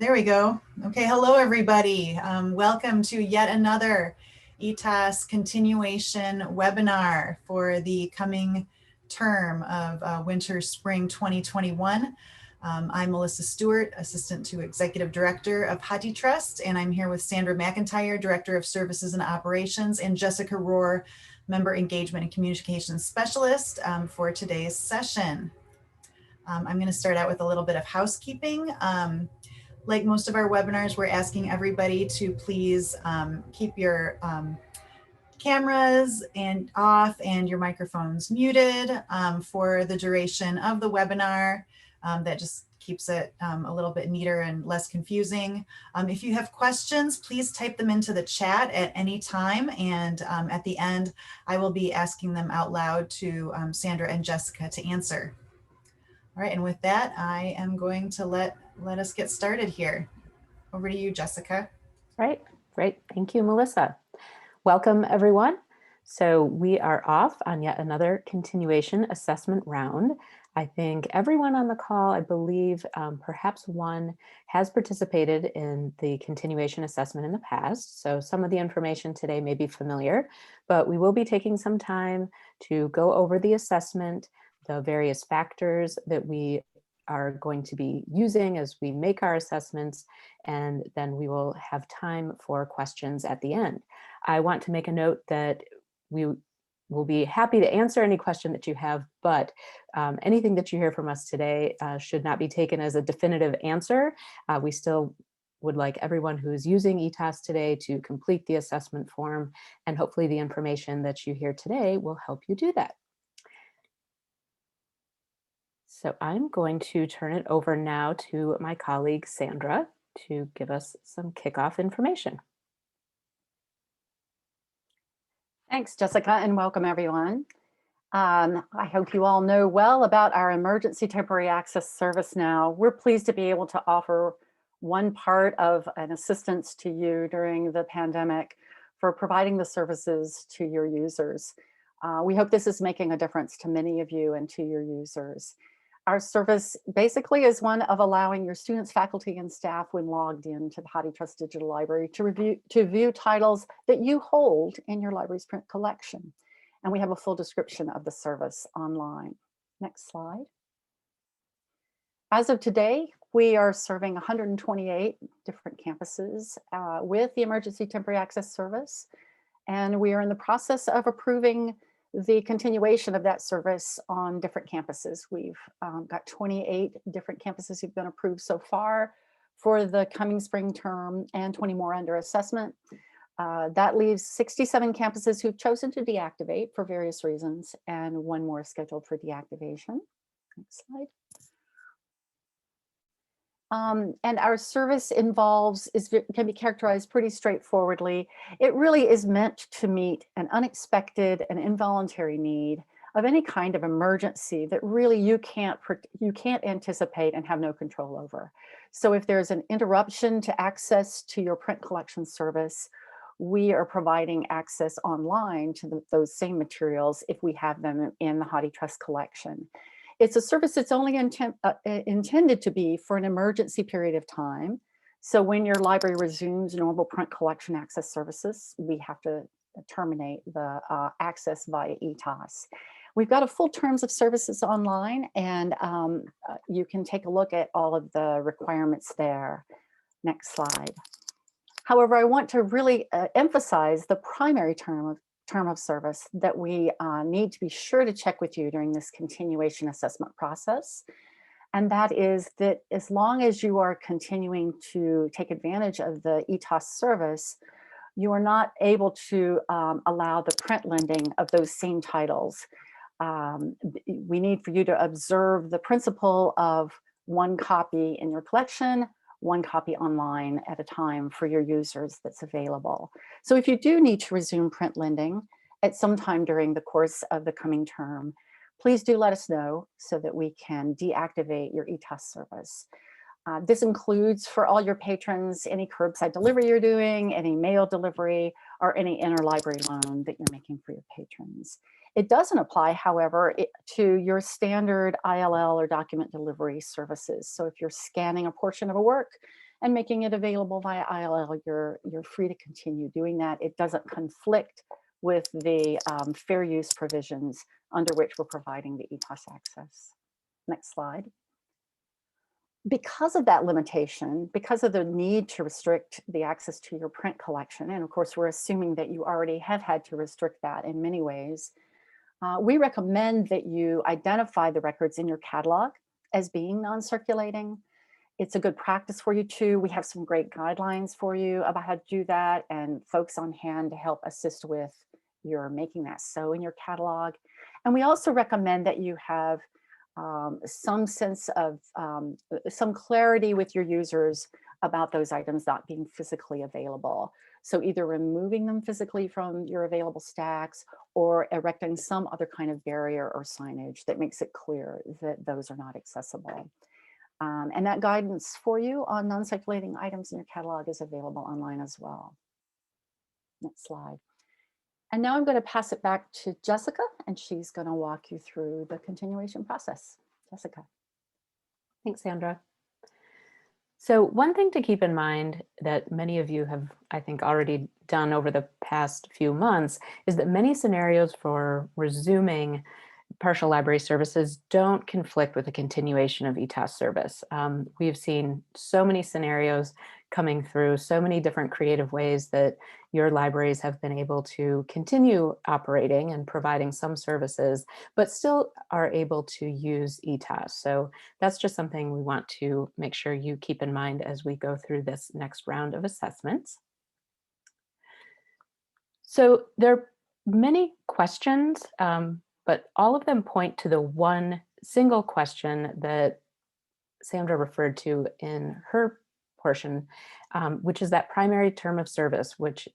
There we go. Okay, hello everybody. Welcome to yet another ETAS continuation webinar for the coming term of winter spring 2021. I'm Melissa Stewart, Assistant to Executive Director of HathiTrust, and I'm here with Sandra McIntyre, Director of Services and Operations, and Jessica Rohr, Member Engagement and Communications Specialist for today's session. I'm going to start out with a little bit of housekeeping. Like most of our webinars, we're asking everybody to please keep your cameras off and your microphones muted for the duration of the webinar. That just keeps it a little bit neater and less confusing. If you have questions, please type them into the chat at any time. And at the end, I will be asking them out loud to Sandra and Jessica to answer. All right, and with that, I am going to let us get started here. Over to you, Jessica. Right, great. Thank you, Melissa. Welcome, everyone. So we are off on yet another continuation assessment round. I think everyone on the call, I believe perhaps one has participated in the continuation assessment in the past. So some of the information today may be familiar, but we will be taking some time to go over the assessment, the various factors that we are going to be using as we make our assessments, and then we will have time for questions at the end. I want to make a note that we will be happy to answer any question that you have, but anything that you hear from us today should not be taken as a definitive answer. We still would like everyone who's using ETAS today to complete the assessment form, and hopefully the information that you hear today will help you do that. So I'm going to turn it over now to my colleague, Sandra, to give us some kickoff information. Thanks, Jessica, and welcome everyone. I hope you all know well about our emergency temporary access service now. We're pleased to be able to offer one part of an assistance to you during the pandemic for providing the services to your users. We hope this is making a difference to many of you and to your users. Our service basically is one of allowing your students, faculty, and staff when logged into the HathiTrust Digital Library to view titles that you hold in your library's print collection. And we have a full description of the service online. Next slide. As of today, we are serving 128 different campuses with the Emergency Temporary Access Service. And we are in the process of approving the continuation of that service on different campuses. We've got 28 different campuses who've been approved so far for the coming spring term and 20 more under assessment. That leaves 67 campuses who've chosen to deactivate for various reasons, and one more scheduled for deactivation. Next slide. And our service can be characterized pretty straightforwardly. It really is meant to meet an unexpected and involuntary need of any kind of emergency that really you can't anticipate and have no control over. So if there's an interruption to access to your print collection service, we are providing access online to those same materials if we have them in the HathiTrust collection. It's a service that's only intended to be for an emergency period of time. So when your library resumes normal print collection access services, we have to terminate the access via ETAS. We've got a full terms of services online, and you can take a look at all of the requirements there. Next slide. However, I want to really emphasize the primary term of service that we need to be sure to check with you during this continuation assessment process. And that is that as long as you are continuing to take advantage of the ETAS service, you are not able to allow the print lending of those same titles. We need for you to observe the principle of one copy in your collection, one copy online at a time for your users that's available. So if you do need to resume print lending at some time during the course of the coming term, please do let us know so that we can deactivate your ETAS service. This includes for all your patrons, any curbside delivery you're doing, any mail delivery, or any interlibrary loan that you're making for your patrons. It doesn't apply, however, to your standard ILL or document delivery services. So if you're scanning a portion of a work and making it available via ILL, you're free to continue doing that. It doesn't conflict with the fair use provisions under which we're providing the ETAS access. Next slide. Because of that limitation, because of the need to restrict the access to your print collection, and of course we're assuming that you already have had to restrict that in many ways, we recommend that you identify the records in your catalog as being non-circulating. It's a good practice for you too. We have some great guidelines for you about how to do that and folks on hand to help assist with your making that so in your catalog. And we also recommend that you have some sense of some clarity with your users about those items not being physically available. So either removing them physically from your available stacks or erecting some other kind of barrier or signage that makes it clear that those are not accessible. And that guidance for you on non-circulating items in your catalog is available online as well. Next slide. And now I'm going to pass it back to Jessica, and she's going to walk you through the continuation process. Jessica. Thanks, Sandra. So one thing to keep in mind that many of you have, I think, already done over the past few months is that many scenarios for resuming partial library services don't conflict with the continuation of ETAS service. We've seen so many scenarios coming through, so many different creative ways that your libraries have been able to continue operating and providing some services, but still are able to use ETAS. So that's just something we want to make sure you keep in mind as we go through this next round of assessments. So there are many questions, but all of them point to the one single question that Sandra referred to in her portion, which is that primary term of service, which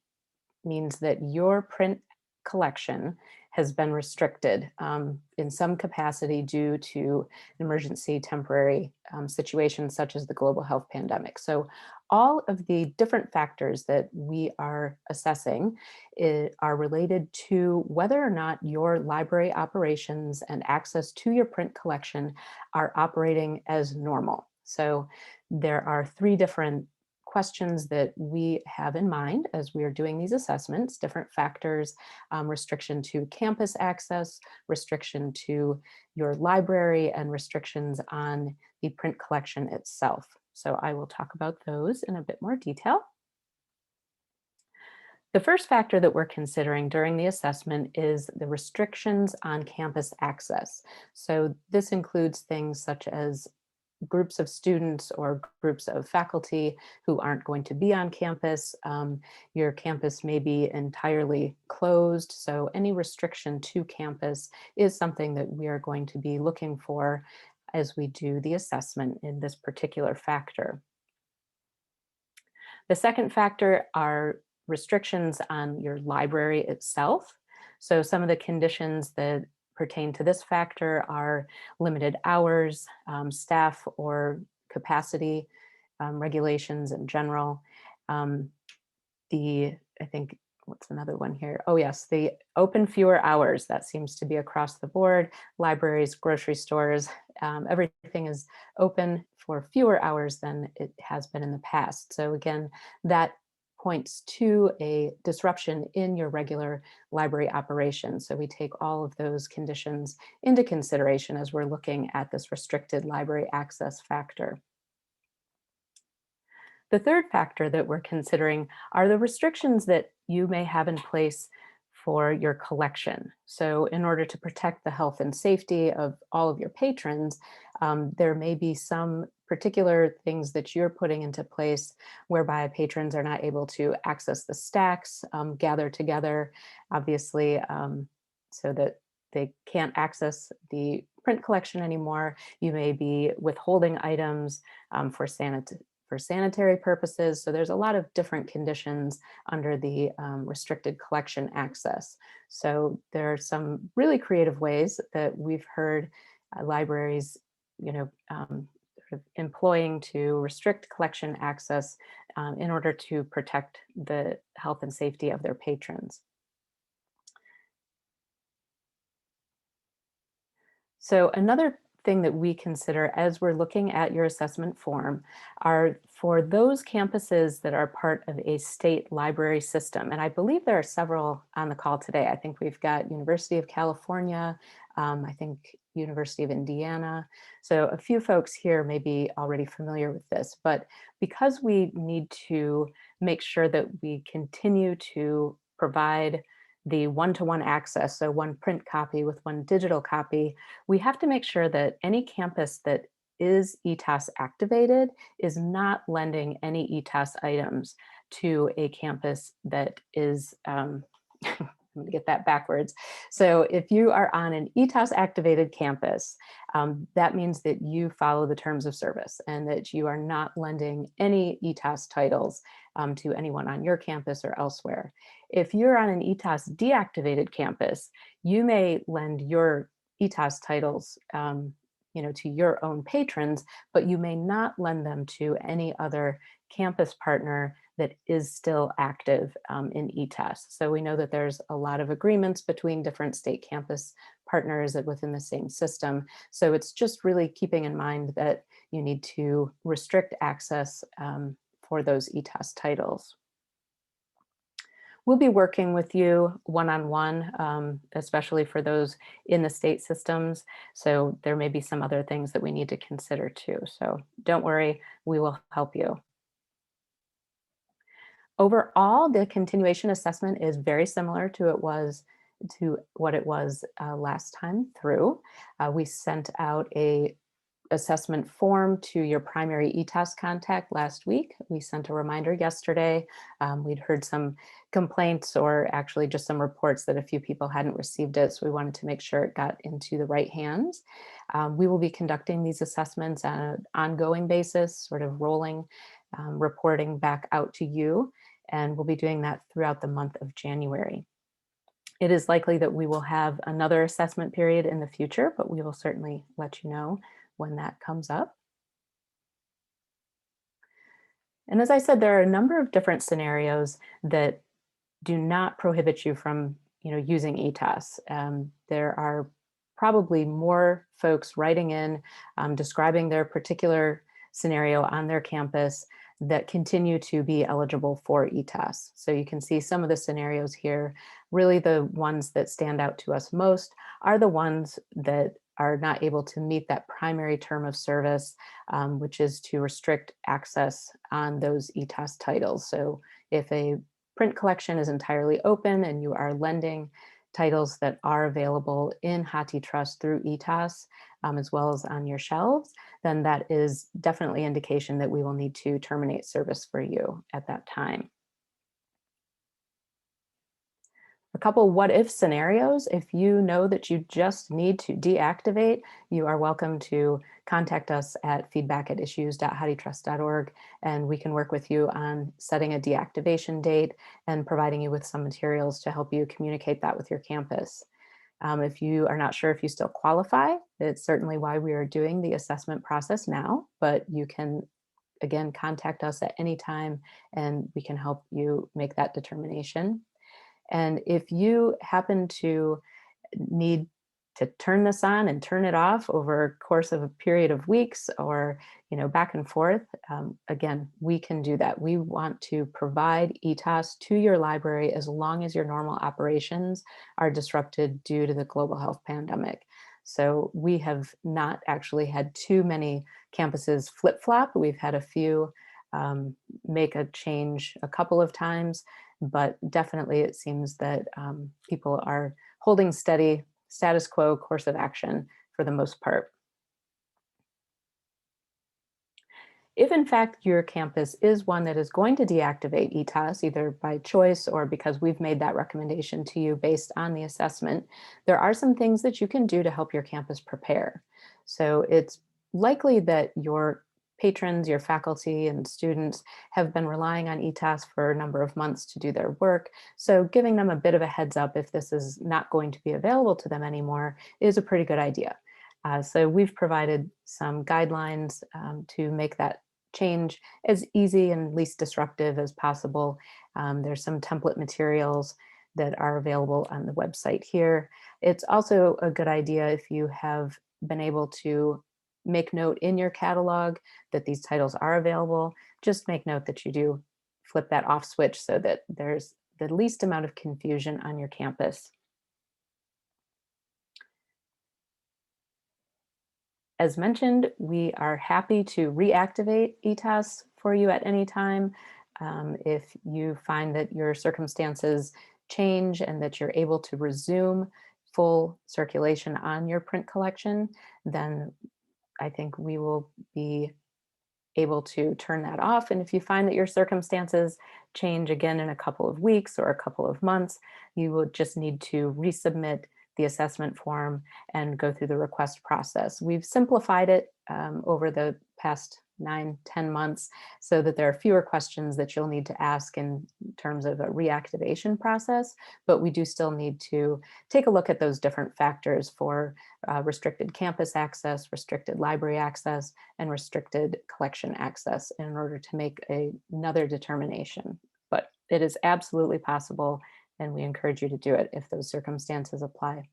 means that your print collection has been restricted in some capacity due to an emergency temporary situation such as the global health pandemic. So all of the different factors that we are assessing are related to whether or not your library operations and access to your print collection are operating as normal. So there are three different questions that we have in mind as we are doing these assessments, different factors, restriction to campus access, restriction to your library, and restrictions on the print collection itself. So I will talk about those in a bit more detail. The first factor that we're considering during the assessment is the restrictions on campus access. So this includes things such as groups of students or groups of faculty who aren't going to be on campus. Your campus may be entirely closed, so any restriction to campus is something that we are going to be looking for as we do the assessment in this particular factor. The second factor are restrictions on your library itself. So some of the conditions that pertain to this factor are limited hours, staff or capacity regulations in general. I think, what's another one here? Oh yes, the open fewer hours. That seems to be across the board. Libraries, grocery stores, everything is open for fewer hours than it has been in the past. So again, that points to a disruption in your regular library operations. So we take all of those conditions into consideration as we're looking at this restricted library access factor. The third factor that we're considering are the restrictions that you may have in place for your collection. So in order to protect the health and safety of all of your patrons, there may be some particular things that you're putting into place whereby patrons are not able to access the stacks, gather together, obviously, so that they can't access the print collection anymore. You may be withholding items for sanitary purposes. So there's a lot of different conditions under the restricted collection access. So there are some really creative ways that we've heard libraries, sort of employing to restrict collection access in order to protect the health and safety of their patrons. So another thing that we consider as we're looking at your assessment form are for those campuses that are part of a state library system. And I believe there are several on the call today. I think we've got University of California, I think University of Indiana. So a few folks here may be already familiar with this, but because we need to make sure that we continue to provide the one-to-one access, so one print copy with one digital copy, we have to make sure that any campus that is ETAS activated is not lending any ETAS items to a campus that is, I'm going to get that backwards. So if you are on an ETAS activated campus, that means that you follow the terms of service and that you are not lending any ETAS titles to anyone on your campus or elsewhere. If you're on an ETAS deactivated campus, you may lend your ETAS titles to your own patrons, but you may not lend them to any other campus partner that is still active in ETAS. So we know that there's a lot of agreements between different state campus partners within the same system. So it's just really keeping in mind that you need to restrict access for those ETAS titles. We'll be working with you one-on-one, especially for those in the state systems. So there may be some other things that we need to consider too. So don't worry, we will help you. Overall, the continuation assessment is very similar to what it was last time through. We sent out a assessment form to your primary ETAS contact last week. We sent a reminder yesterday. We'd heard some complaints, or actually just some reports that a few people hadn't received it, so we wanted to make sure it got into the right hands. We will be conducting these assessments on an ongoing basis, sort of rolling, reporting back out to you, and we'll be doing that throughout the month of January. It is likely that we will have another assessment period in the future, but we will certainly let you know when that comes up. And as I said, there are a number of different scenarios that do not prohibit you from using ETAS. There are probably more folks writing in, describing their particular scenario on their campus that continue to be eligible for ETAS. So you can see some of the scenarios here. Really, the ones that stand out to us most are the ones that are not able to meet that primary term of service, which is to restrict access on those ETAS titles. So if a print collection is entirely open and you are lending titles that are available in HathiTrust through ETAS, as well as on your shelves, then that is definitely indication that we will need to terminate service for you at that time. A couple what if scenarios. If you know that you just need to deactivate, you are welcome to contact us at feedback@issues.hathitrust.org, and we can work with you on setting a deactivation date and providing you with some materials to help you communicate that with your campus. If you are not sure if you still qualify, it's certainly why we are doing the assessment process now, but you can, again, contact us at any time and we can help you make that determination. And if you happen to need to turn this on and turn it off over a course of a period of weeks or back and forth, again, we can do that. We want to provide ETAS to your library as long as your normal operations are disrupted due to the global health pandemic. So we have not actually had too many campuses flip-flop. We've had a few make a change a couple of times, but definitely it seems that people are holding steady, status quo course of action for the most part. If in fact your campus is one that is going to deactivate ETAS, either by choice or because we've made that recommendation to you based on the assessment, there are some things that you can do to help your campus prepare. So it's likely that your patrons, your faculty and students have been relying on ETAS for a number of months to do their work. So giving them a bit of a heads up if this is not going to be available to them anymore is a pretty good idea. So we've provided some guidelines to make that change as easy and least disruptive as possible. There's some template materials that are available on the website here. It's also a good idea if you have been able to make note in your catalog that these titles are available, just make note that you do flip that off switch so that there's the least amount of confusion on your campus. As mentioned, we are happy to reactivate ETAS for you at any time. If you find that your circumstances change and that you're able to resume full circulation on your print collection, then I think we will be able to turn that off. And if you find that your circumstances change again in a couple of weeks or a couple of months, you will just need to resubmit the assessment form and go through the request process. We've simplified it over the past 9-10 months so that there are fewer questions that you'll need to ask in terms of a reactivation process, but we do still need to take a look at those different factors for restricted campus access, restricted library access, and restricted collection access in order to make another determination. But it is absolutely possible, and we encourage you to do it if those circumstances apply.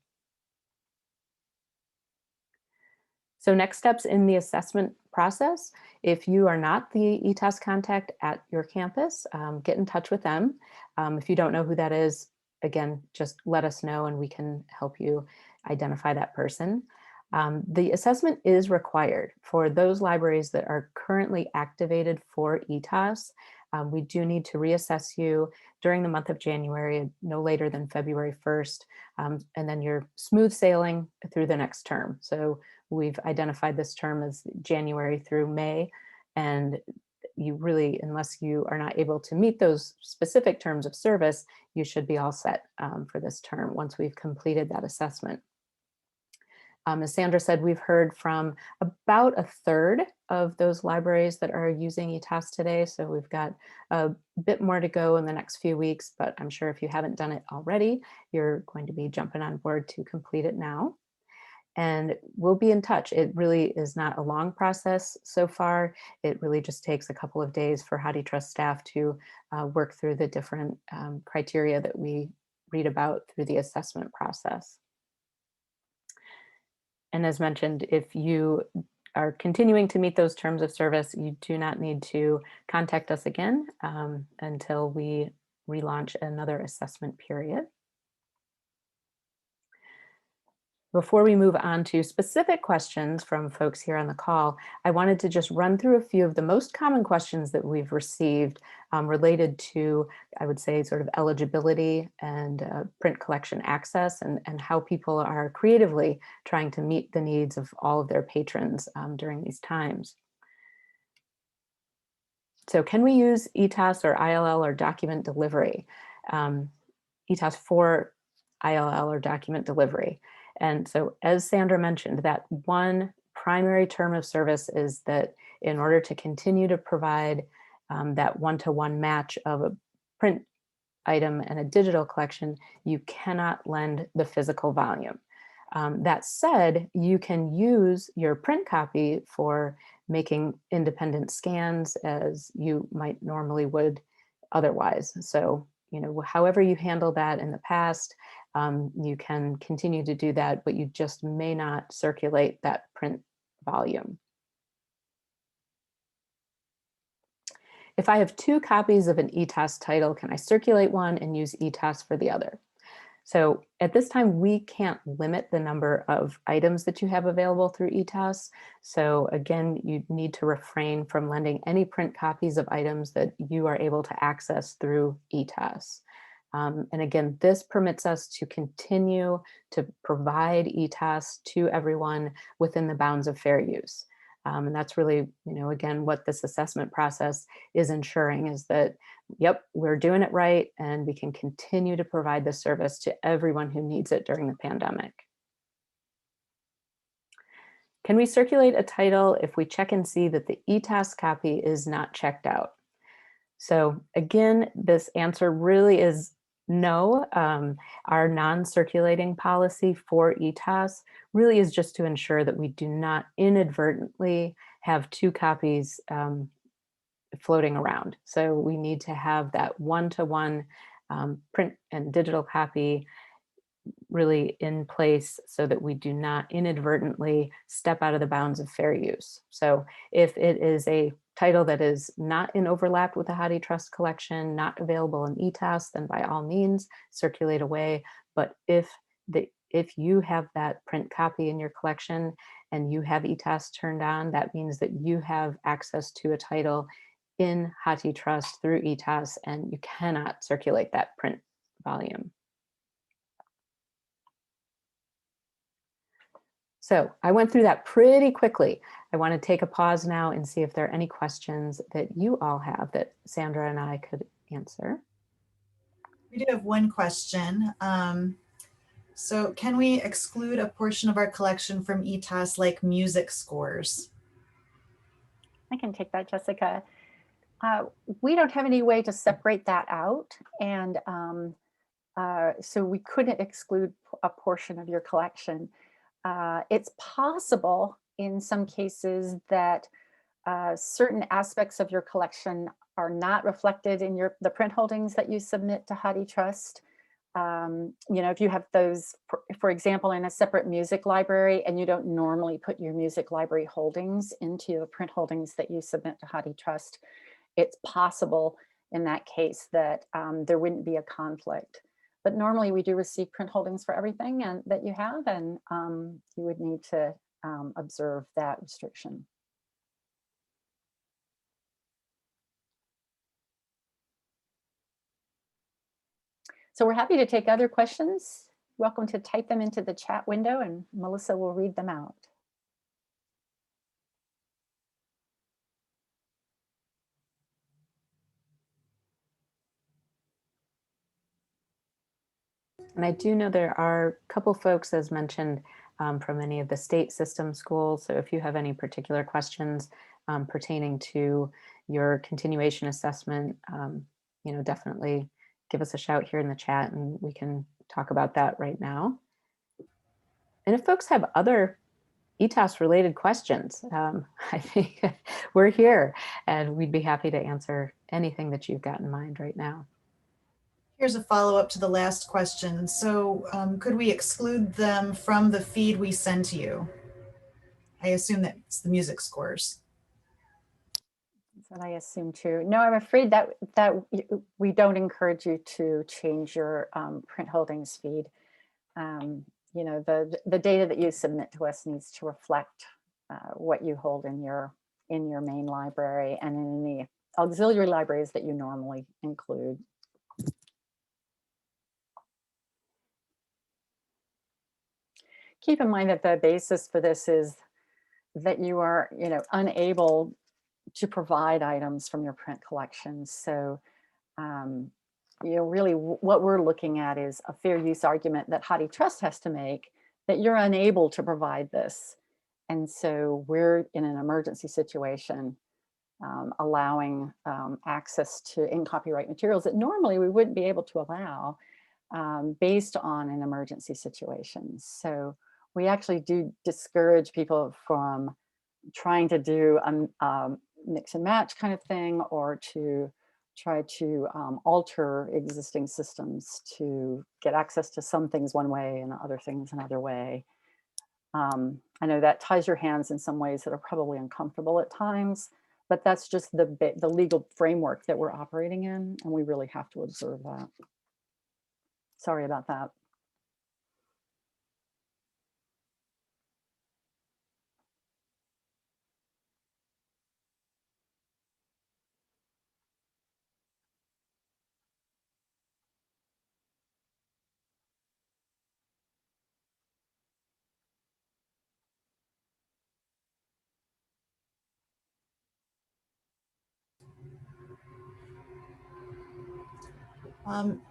So next steps in the assessment process, if you are not the ETAS contact at your campus, get in touch with them. If you don't know who that is, again, just let us know and we can help you identify that person. The assessment is required for those libraries that are currently activated for ETAS. We do need to reassess you during the month of January, no later than February 1st, and then you're smooth sailing through the next term. So we've identified this term as January through May, and you really, unless you are not able to meet those specific terms of service, you should be all set for this term once we've completed that assessment. As Sandra said, we've heard from about a third of those libraries that are using ETAS today. So we've got a bit more to go in the next few weeks, but I'm sure if you haven't done it already, you're going to be jumping on board to complete it now. And we'll be in touch. It really is not a long process so far. It really just takes a couple of days for HathiTrust staff to work through the different criteria that we read about through the assessment process. And as mentioned, if you are continuing to meet those terms of service, you do not need to contact us again until we relaunch another assessment period. Before we move on to specific questions from folks here on the call, I wanted to just run through a few of the most common questions that we've received related to, I would say, sort of eligibility and print collection access and how people are creatively trying to meet the needs of all of their patrons during these times. So can we use ETAS or ILL or document delivery? ETAS for ILL or document delivery. And so as Sandra mentioned, that one primary term of service is that in order to continue to provide that one-to-one match of a print item and a digital collection, you cannot lend the physical volume. That said, you can use your print copy for making independent scans as you might normally would otherwise. So, you know, however you handle that in the past, you can continue to do that, but you just may not circulate that print volume. If I have two copies of an ETAS title, can I circulate one and use ETAS for the other? So at this time, we can't limit the number of items that you have available through ETAS. So again, you need to refrain from lending any print copies of items that you are able to access through ETAS. And again, this permits us to continue to provide ETAS to everyone within the bounds of fair use. And that's really, you know, again, what this assessment process is ensuring is that, yep, we're doing it right, and we can continue to provide this service to everyone who needs it during the pandemic. Can we circulate a title if we check and see that the ETAS copy is not checked out? So again, this answer really is no. Our non-circulating policy for ETAS really is just to ensure that we do not inadvertently have two copies floating around. So we need to have that one-to-one print and digital copy really in place so that we do not inadvertently step out of the bounds of fair use. So if it is a title that is not in overlap with the HathiTrust collection, not available in ETAS, then by all means circulate away. But if you have that print copy in your collection and you have ETAS turned on, that means that you have access to a title in HathiTrust through ETAS, and you cannot circulate that print volume. So I went through that pretty quickly. I want to take a pause now and see if there are any questions that you all have that Sandra and I could answer. We do have one question. So can we exclude a portion of our collection from ETAS like music scores? I can take that, Jessica. We don't have any way to separate that out. And so we couldn't exclude a portion of your collection. It's possible in some cases that certain aspects of your collection are not reflected in the print holdings that you submit to HathiTrust. If you have those, for example, in a separate music library and you don't normally put your music library holdings into the print holdings that you submit to HathiTrust, it's possible in that case that there wouldn't be a conflict. But normally we do receive print holdings for everything and that you have, and you would need to observe that restriction. So we're happy to take other questions. Welcome to type them into the chat window and Melissa will read them out. And I do know there are a couple folks, as mentioned, from any of the state system schools. So if you have any particular questions pertaining to your continuation assessment, definitely give us a shout here in the chat and we can talk about that right now. And if folks have other ETAS related questions, I think we're here and we'd be happy to answer anything that you've got in mind right now. Here's a follow-up to the last question. So could we exclude them from the feed we send to you? I assume that it's the music scores. That's what I assume too. No, I'm afraid that we don't encourage you to change your print holdings feed. The data that you submit to us needs to reflect what you hold in your main library and in the auxiliary libraries that you normally include. Keep in mind that the basis for this is that you are, unable to provide items from your print collections. So, really what we're looking at is a fair use argument that HathiTrust has to make that you're unable to provide this. And so we're in an emergency situation, allowing access to in-copyright materials that normally we wouldn't be able to allow based on an emergency situation. So we actually do discourage people from trying to do a mix and match kind of thing, or to try to alter existing systems to get access to some things one way and other things another way. I know that ties your hands in some ways that are probably uncomfortable at times, but that's just the legal framework that we're operating in, and we really have to observe that. Sorry about that.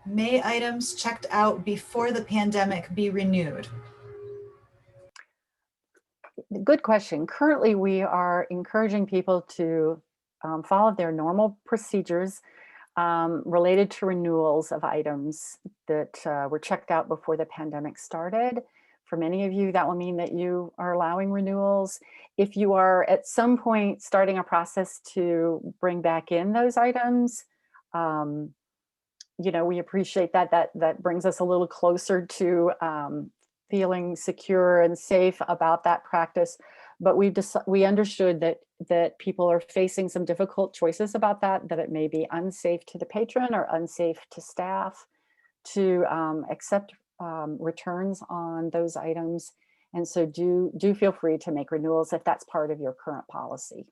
May items checked out before the pandemic be renewed? Good question. Currently, we are encouraging people to follow their normal procedures related to renewals of items that were checked out before the pandemic started. For many of you, that will mean that you are allowing renewals. If you are at some point starting a process to bring back in those items, we appreciate that. That brings us a little closer to feeling secure and safe about that practice. But we understood that people are facing some difficult choices about that it may be unsafe to the patron or unsafe to staff to accept returns on those items. And so do feel free to make renewals if that's part of your current policy.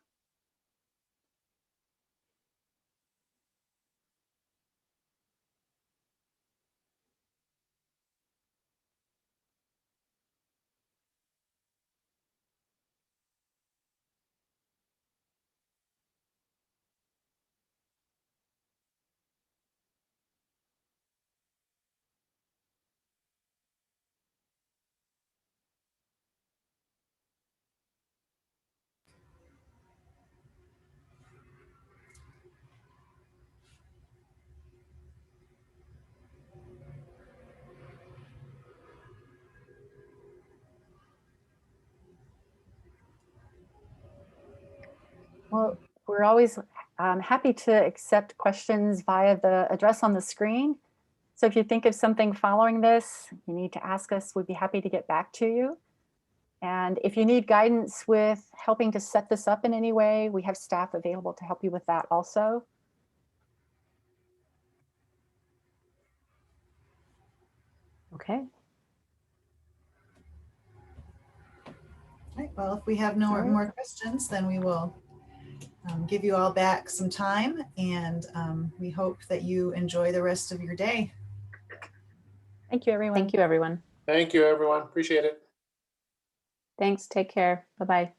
Well, we're always happy to accept questions via the address on the screen. So if you think of something following this, you need to ask us, we'd be happy to get back to you. And if you need guidance with helping to set this up in any way, we have staff available to help you with that also. Okay. Right, well, if we have no more questions, then we will give you all back some time, and we hope that you enjoy the rest of your day. Thank you, everyone. Thank you, everyone. Thank you, everyone. Appreciate it. Thanks. Take care. Bye-bye.